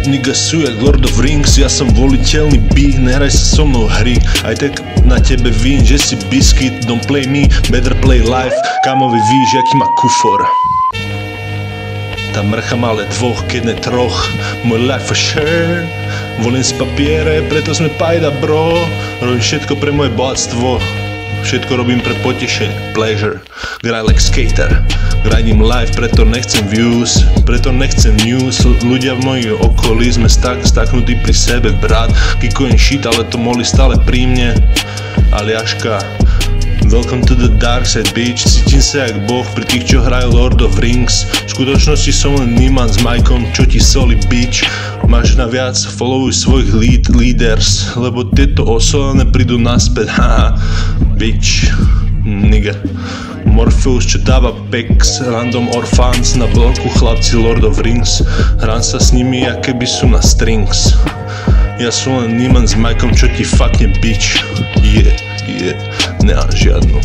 Nigga sú jak Lord of Rings, ja som voliteľný B, nehraj sa so mnou hry. Aj tak na tebe vín, že si biscuit, don't play me, better play life. Kamovi víš, jaký má kufor. Tá mrcha má ale dvoch, keď ne troch. Môj life for sure. Volím si papiere, preto sme pajda bro. Robím všetko pre moje bohatstvo. Všetko robím pre potešenie, pleasure. Graj like skater. Grindím life, preto nechcem views, preto nechcem news. Ľudia v mojej okolí sme staknutí pri sebe, brat. Kikujem shit, ale to mohli stále pri mne. Aliaška, welcome to the dark side, bitch. Cítim sa jak boh pri tých, čo hrajú Lord of Rings. V skutočnosti som len Niman s Mikeom, čo ti soli, bitch. Máš na viac, followuj svojich leaders, lebo tieto osolené prídu naspäť, haha, bitch, nigga. Morpheus, čo dáva pex, random orphans na bloku, chlapci Lord of Rings. Hrám sa s nimi, aké by sú na strings. Ja som len Niman s Mikeom, čo ti fuckne, bitch. Yeah, nemám žiadnu.